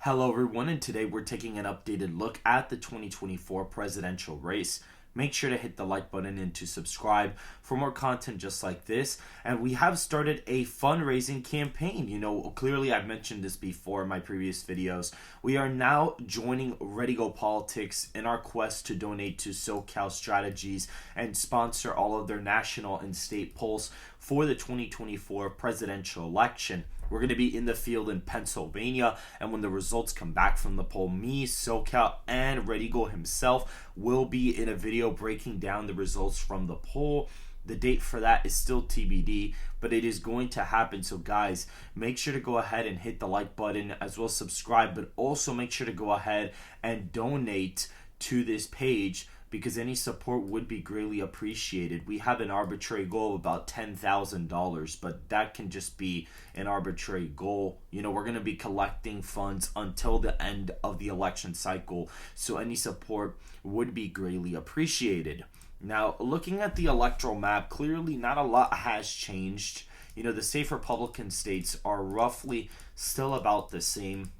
Hello everyone, and today we're taking an updated look at the 2024 presidential race. Make sure to hit the like button and to subscribe for more content just like this. And we have started a fundraising campaign. Clearly I've mentioned this before in my previous videos. We are now joining Ready Go Politics in our quest to donate to SoCal Strategies and sponsor all of their national and state polls for the 2024 presidential election. We're going to be in the field in Pennsylvania, and when the results come back from the poll, me, SoCal, and Ready Go himself will be in a video breaking down the results from the poll. The date for that is still TBD, but it is going to happen. So guys, make sure to go ahead and hit the like button as well as subscribe, but also make sure to go ahead and donate to this page, because any support would be greatly appreciated. We have an arbitrary goal of about $10,000, but that can just be an arbitrary goal. We're going to be collecting funds until the end of the election cycle, so any support would be greatly appreciated. Now, looking at the electoral map, clearly not a lot has changed. The safe Republican states are roughly still about the same.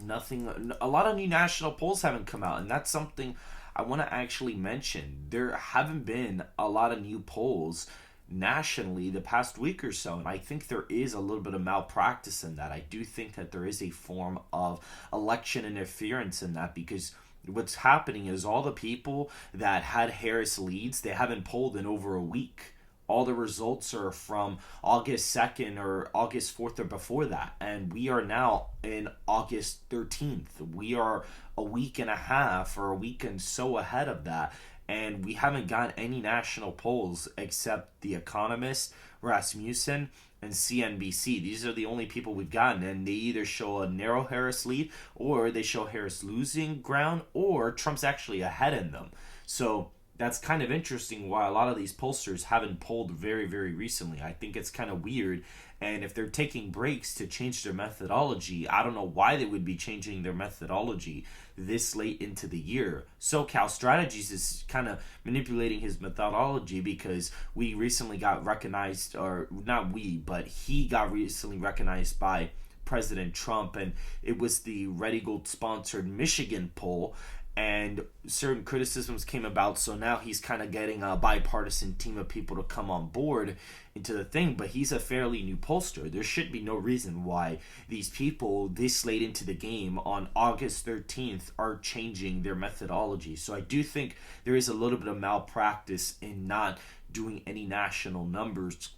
A lot of new national polls haven't come out, and that's something I want to actually mention. There haven't been a lot of new polls nationally the past week or so, and I think there is a little bit of malpractice in that. I do think that there is a form of election interference in that, because what's happening is all the people that had Harris leads, they haven't polled in over a week. All the results are from August 2nd or August 4th or before that. And we are now in August 13th. We are a week and a half or a week and so ahead of that. And we haven't gotten any national polls except The Economist, Rasmussen, and CNBC. These are the only people we've gotten, and they either show a narrow Harris lead, or they show Harris losing ground, or Trump's actually ahead in them. So that's kind of interesting why a lot of these pollsters haven't polled very, very recently. I think it's kind of weird. And if they're taking breaks to change their methodology, I don't know why they would be changing their methodology this late into the year. SoCal Strategies is kind of manipulating his methodology because we recently got recognized, or not we, but he got recently recognized by President Trump, and it was the Ready Gold sponsored Michigan poll, and certain criticisms came about, so now he's kind of getting a bipartisan team of people to come on board into the thing. But he's a fairly new pollster. There should be no reason why these people this late into the game on August 13th are changing their methodology. So I do think there is a little bit of malpractice in not doing any national numbers,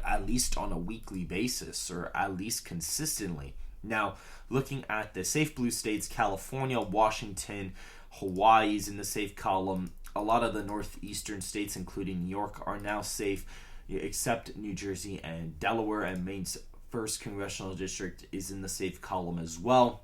at least on a weekly basis, or at least consistently. Now, looking at the safe blue states, California, Washington, Hawaii is in the safe column. A lot of the northeastern states, including New York, are now safe, except New Jersey and Delaware, and Maine's 1st Congressional District is in the safe column as well.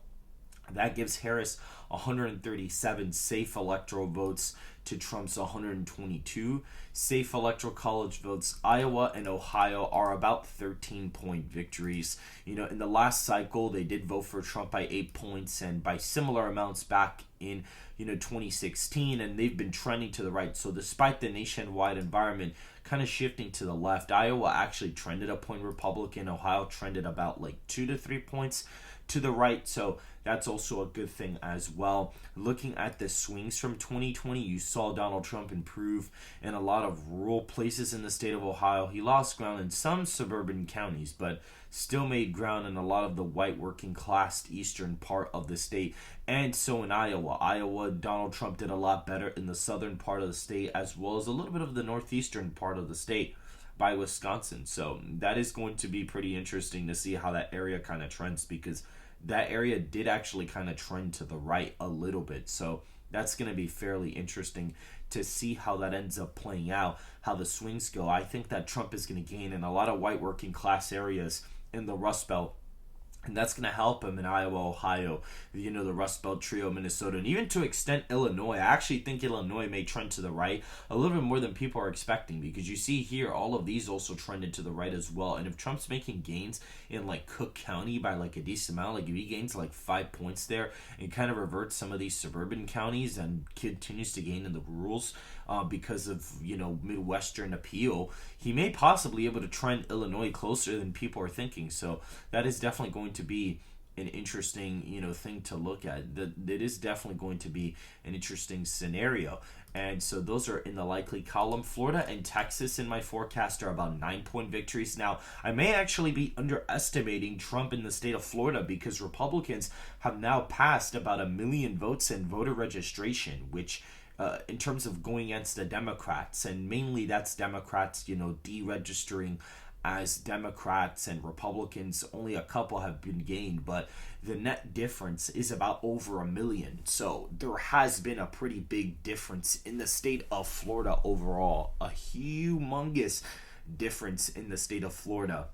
That gives Harris 137 safe electoral votes to Trump's 122. Safe electoral college votes, Iowa and Ohio are about 13-point victories. In the last cycle, they did vote for Trump by 8 points and by similar amounts back in 2016, and they've been trending to the right. So despite the nationwide environment kind of shifting to the left, Iowa actually trended a point Republican. Ohio trended about 2 to 3 points to the right, so that's also a good thing as well. Looking at the swings from 2020, you saw Donald Trump improve in a lot of rural places in the state of Ohio. He lost ground in some suburban counties, but still made ground in a lot of the white working class eastern part of the state. And so in Iowa, Donald Trump did a lot better in the southern part of the state, as well as a little bit of the northeastern part of the state by Wisconsin. So that is going to be pretty interesting to see how that area kind of trends, because that area did actually kind of trend to the right a little bit. So that's going to be fairly interesting to see how that ends up playing out, how the swings go. I think that Trump is going to gain in a lot of white working class areas in the Rust Belt, and that's going to help him in Iowa, Ohio, the Rust Belt trio, Minnesota, and even to extent Illinois. I actually think Illinois may trend to the right a little bit more than people are expecting, because you see here all of these also trended to the right as well. And if Trump's making gains in Cook County by a decent amount, if he gains 5 points there and kind of reverts some of these suburban counties and continues to gain in the rurals because of Midwestern appeal, he may possibly be able to trend Illinois closer than people are thinking. So that is definitely going to be an interesting, thing to look at. It is definitely going to be an interesting scenario. And so those are in the likely column. Florida and Texas in my forecast are about 9-point victories. Now, I may actually be underestimating Trump in the state of Florida because Republicans have now passed about 1 million votes in voter registration, which in terms of going against the Democrats, and mainly that's Democrats, deregistering as Democrats, and Republicans, only a couple have been gained, but the net difference is about over 1 million. So there has been a pretty big difference in the state of Florida overall, a humongous difference in the state of Florida.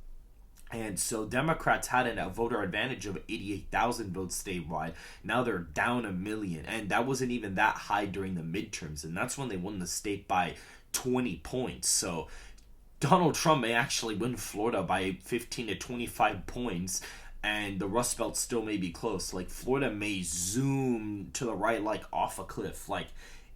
And so Democrats had a voter advantage of 88,000 votes statewide. Now they're down 1 million. And that wasn't even that high during the midterms. And that's when they won the state by 20 points. So Donald Trump may actually win Florida by 15 to 25 points. And the Rust Belt still may be close. Like, Florida may zoom to the right, like off a cliff. Like,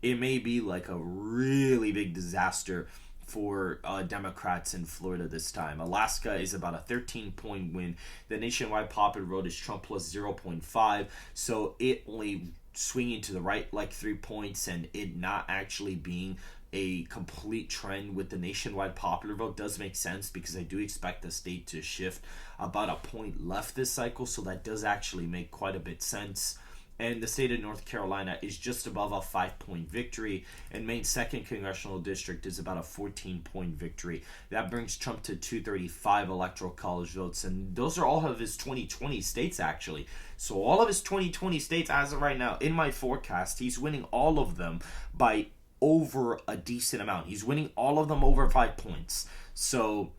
it may be like a really big disaster for Democrats in Florida this time. Alaska is about a 13-point win. The nationwide popular vote is Trump plus 0.5. So it only swinging to the right like 3 points, and it not actually being a complete trend with the nationwide popular vote does make sense, because I do expect the state to shift about a point left this cycle. So that does actually make quite a bit sense. And the state of North Carolina is just above a 5-point victory. And Maine's 2nd congressional district is about a 14-point victory. That brings Trump to 235 electoral college votes. And those are all of his 2020 states, actually. So all of his 2020 states, as of right now, in my forecast, he's winning all of them by over a decent amount. He's winning all of them over 5 points. So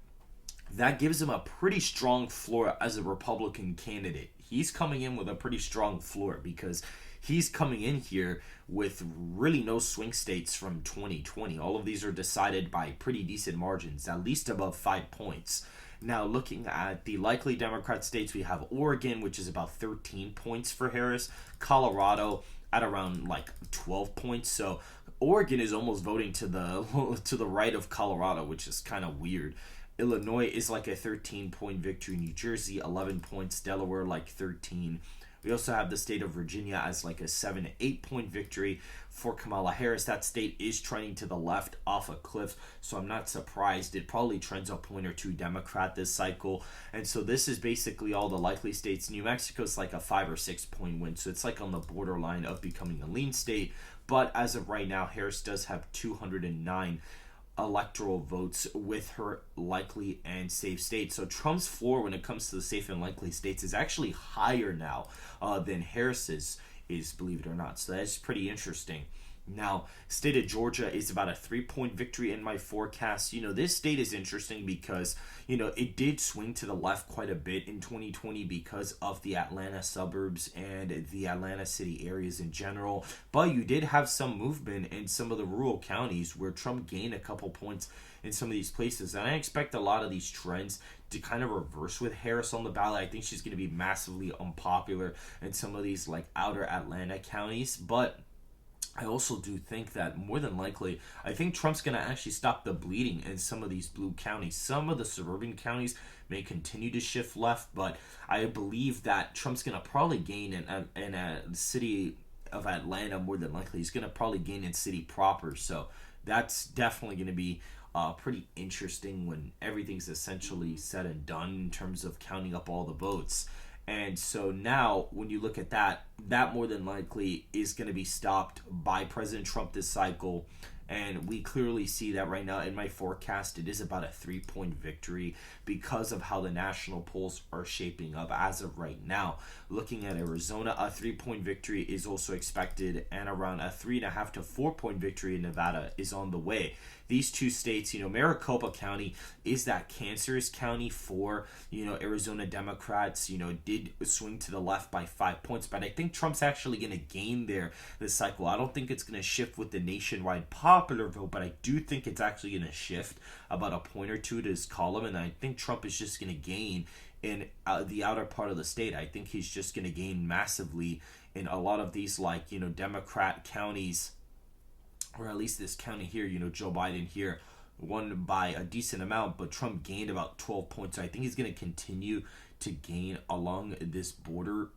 that gives him a pretty strong floor as a Republican candidate. He's coming in with a pretty strong floor, because he's coming in here with really no swing states from 2020. All of these are decided by pretty decent margins, at least above 5 points. Now, looking at the likely Democrat states, we have Oregon, which is about 13 points for Harris. Colorado at around like 12 points. So Oregon is almost voting to the right of Colorado, which is kind of weird. Illinois is like a 13-point victory. New Jersey, 11 points. Delaware, like 13. We also have the state of Virginia as like a 7 to 8-point victory for Kamala Harris. That state is trending to the left off a cliff, so I'm not surprised. It probably trends a point or two Democrat this cycle. And so this is basically all the likely states. New Mexico's like a 5 or 6-point win, so it's like on the borderline of becoming a lean state. But as of right now, Harris does have 209 electoral votes with her likely and safe states. So Trump's floor when it comes to the safe and likely states is actually higher now than Harris's is, believe it or not. So that's pretty interesting. Now, state of Georgia is about a 3-point victory in my forecast. This state is interesting because, it did swing to the left quite a bit in 2020 because of the Atlanta suburbs and the Atlanta city areas in general. But you did have some movement in some of the rural counties where Trump gained a couple points in some of these places. And I expect a lot of these trends to kind of reverse with Harris on the ballot. I think she's going to be massively unpopular in some of these like outer Atlanta counties. But I also do think that more than likely, I think Trump's going to actually stop the bleeding in some of these blue counties. Some of the suburban counties may continue to shift left, but I believe that Trump's going to probably gain in a city of Atlanta. More than likely, he's going to probably gain in city proper. So that's definitely going to be pretty interesting when everything's essentially said and done in terms of counting up all the votes. And so now, when you look at that more than likely is going to be stopped by President Trump this cycle. And we clearly see that right now in my forecast. It is about a 3-point victory because of how the national polls are shaping up as of right now. Looking at Arizona, a 3-point victory is also expected, and around a 3.5 to 4-point victory in Nevada is on the way. These two states, Maricopa County is that cancerous county for, Arizona Democrats, did swing to the left by 5 points. But I think Trump's actually going to gain there this cycle. I don't think it's going to shift with the nationwide popular vote, but I do think it's actually going to shift about a point or two to his column. And I think Trump is just going to gain in the outer part of the state. I think he's just going to gain massively in a lot of these, Democrat counties, or at least this county here. Joe Biden here won by a decent amount, but Trump gained about 12 points. So I think he's going to continue to gain along this border,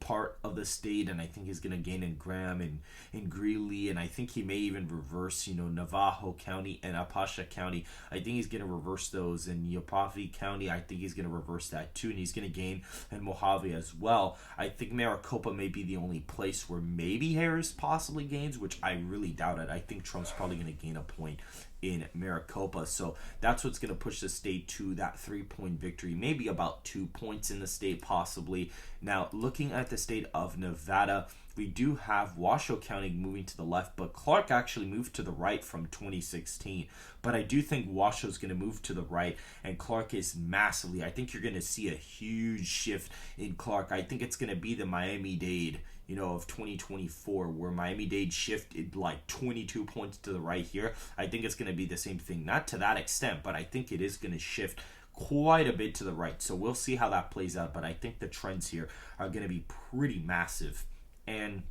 part of the state, and I think he's going to gain in Graham and in Greeley, and I think he may even reverse, Navajo County and Apasha County. I think he's going to reverse those. In Yopave County, I think he's going to reverse that too, and he's going to gain in Mojave as well. I think Maricopa may be the only place where maybe Harris possibly gains, which I really doubt it. I think Trump's probably going to gain a point in Maricopa. So that's what's going to push the state to that 3-point victory, maybe about 2 points in the state possibly. Now, looking at the state of Nevada, we do have Washoe County moving to the left, but Clark actually moved to the right from 2016. But I do think Washoe's going to move to the right, and Clark is massively. I think you're going to see a huge shift in Clark. I think it's going to be the Miami-Dade, of 2024, where Miami-Dade shifted like 22 points to the right here. I think it's going to be the same thing. Not to that extent, but I think it is going to shift quite a bit to the right. So we'll see how that plays out, but I think the trends here are going to be pretty massive. And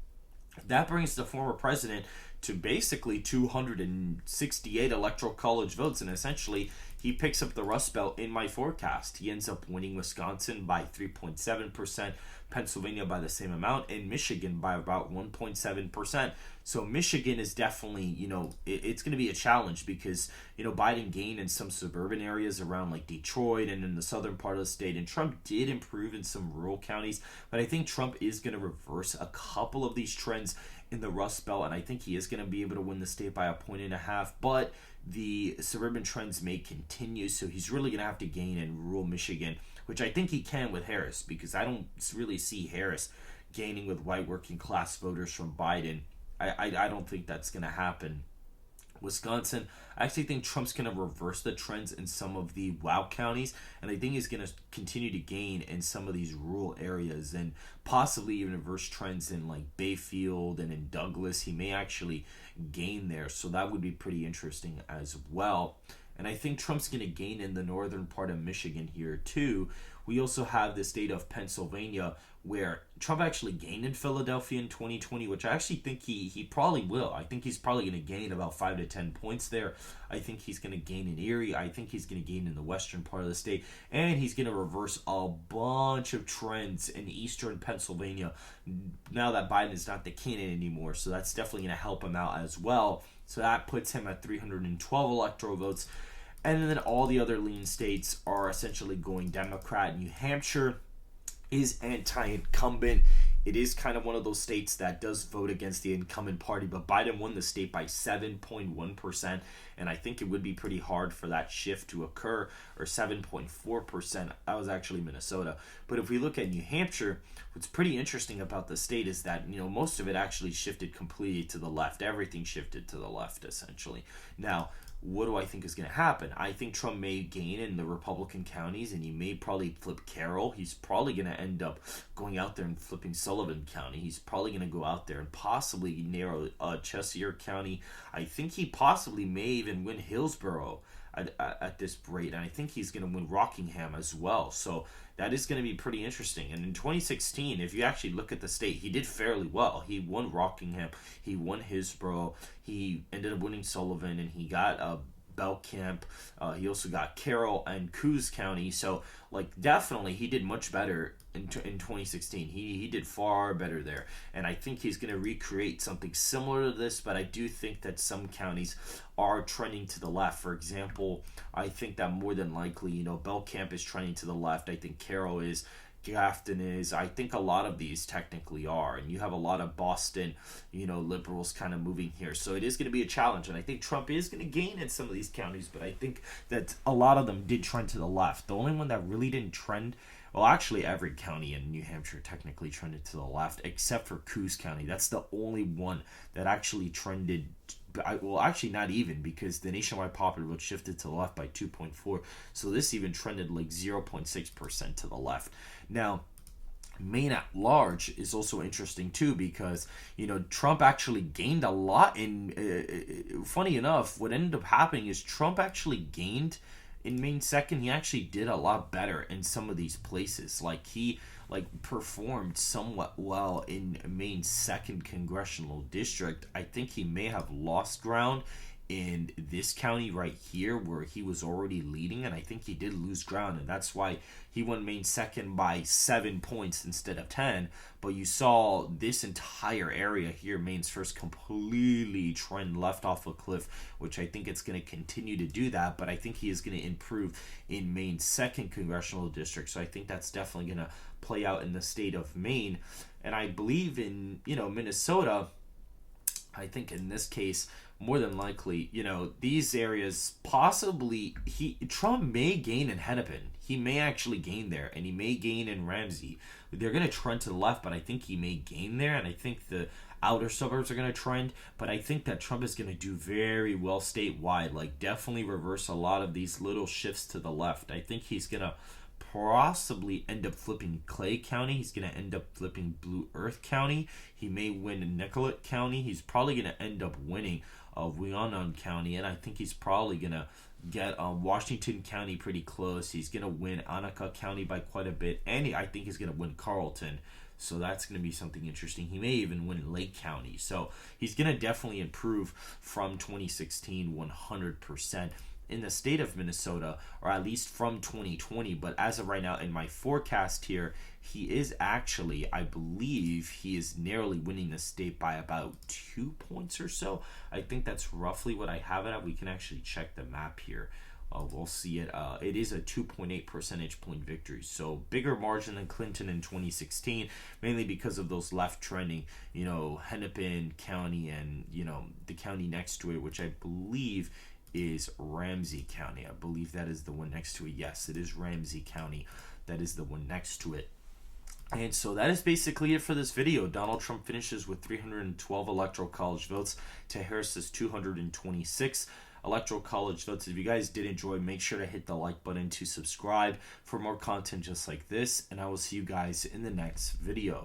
that brings the former president to basically 268 electoral college votes, and essentially he picks up the Rust Belt in my forecast. He ends up winning Wisconsin by 3.7%, Pennsylvania by the same amount, and Michigan by about 1.7%. So Michigan is definitely, it's going to be a challenge because, Biden gained in some suburban areas around like Detroit and in the southern part of the state, and Trump did improve in some rural counties, but I think Trump is going to reverse a couple of these trends in the Rust Belt, and I think he is going to be able to win the state by 1.5 points, but the suburban trends may continue, so he's really going to have to gain in rural Michigan, which I think he can with Harris, because I don't really see Harris gaining with white working class voters from Biden. I don't think that's going to happen. Wisconsin, I actually think Trump's going to reverse the trends in some of the WOW counties, and I think he's going to continue to gain in some of these rural areas and possibly even reverse trends in like Bayfield and in Douglas. He may actually gain there, so that would be pretty interesting as well. And I think Trump's going to gain in the northern part of Michigan here too. We also have the state of Pennsylvania, where Trump actually gained in Philadelphia in 2020, which I actually think he probably will. I think he's probably going to gain about 5 to 10 points there. I think he's going to gain in Erie. I think he's going to gain in the western part of the state. And he's going to reverse a bunch of trends in eastern Pennsylvania now that Biden is not the candidate anymore. So that's definitely going to help him out as well. So that puts him at 312 electoral votes. And then all the other lean states are essentially going Democrat. New Hampshire is anti-incumbent. It is kind of one of those states that does vote against the incumbent party, but Biden won the state by 7.1%, and I think it would be pretty hard for that shift to occur, or 7.4%. That was actually Minnesota. But if we look at New Hampshire, what's pretty interesting about the state is that, most of it actually shifted completely to the left. Everything shifted to the left, essentially. Now, what do I think is going to happen? I think Trump may gain in the Republican counties, and he may probably flip Carroll. He's probably going to end up going out there and flipping Sullivan County. He's probably going to go out there and possibly narrow Cheshire County. I think he possibly may even win Hillsborough at this rate, and I think he's going to win Rockingham as well. So that is going to be pretty interesting. And in 2016, if you actually look at the state, he did fairly well. He won Rockingham, he won Hillsborough, he ended up winning Sullivan, and he got Belcamp. He also got Carroll and Coos County. So, definitely he did much better in 2016. He did far better there. And I think he's going to recreate something similar to this, but I do think that some counties are trending to the left. For example, I think that more than likely, Belcamp is trending to the left. I think Carroll is. Grafton is. I think a lot of these technically are, and you have a lot of Boston, liberals kind of moving here. So it is going to be a challenge, and I think Trump is going to gain in some of these counties, but I think that a lot of them did trend to the left. The only one that really didn't trend, well, actually every county in New Hampshire technically trended to the left, except for Coos County. That's the only one that actually trended. Well, actually not even, because the nationwide popular vote shifted to the left by 2.4. So this even trended 0.6% to the left. Now, Maine at large is also interesting too, because Trump actually gained a lot in funny enough, what ended up happening is Trump actually gained in Maine second. He actually did a lot better in some of these places. He performed somewhat well in Maine's second congressional district. I think he may have lost ground in this county right here where he was already leading, and I think he did lose ground, and that's why he won Maine second by 7 points instead of 10. But you saw this entire area here, Maine's first, completely trend left off a cliff, which I think it's going to continue to do that, but I think he is going to improve in Maine's second congressional district, so I think that's definitely going to play out in the state of Maine. And I believe in, Minnesota, I think in this case, more than likely, these areas possibly Trump may gain in Hennepin. He may actually gain there, and he may gain in Ramsey. They're going to trend to the left, but I think he may gain there, and I think the outer suburbs are going to trend, but I think that Trump is going to do very well statewide, like definitely reverse a lot of these little shifts to the left. I think he's going to possibly end up flipping Clay County. He's going to end up flipping Blue Earth County. He may win Nicollet County. He's probably going to end up winning Weonon County, and I think he's probably going to get Washington County pretty close. He's going to win Annika County by quite a bit, and I think he's going to win Carlton. So that's going to be something interesting. He may even win Lake County. So he's going to definitely improve from 2016 100%. In the state of Minnesota, or at least from 2020, but as of right now in my forecast here, he is actually, I believe he is narrowly winning the state by about 2 points or so. I think that's roughly what I have it at. We can actually check the map here. We'll see it. It is a 2.8 percentage point victory, so bigger margin than Clinton in 2016, mainly because of those left trending, Hennepin County and, the county next to it, which I believe is Ramsey County. I believe that is the one next to it. Yes, it is Ramsey County. That is the one next to it. And so that is basically it for this video. Donald Trump finishes with 312 Electoral College votes to Harris's 226 Electoral College votes. If you guys did enjoy, make sure to hit the like button to subscribe for more content just like this, and I will see you guys in the next video.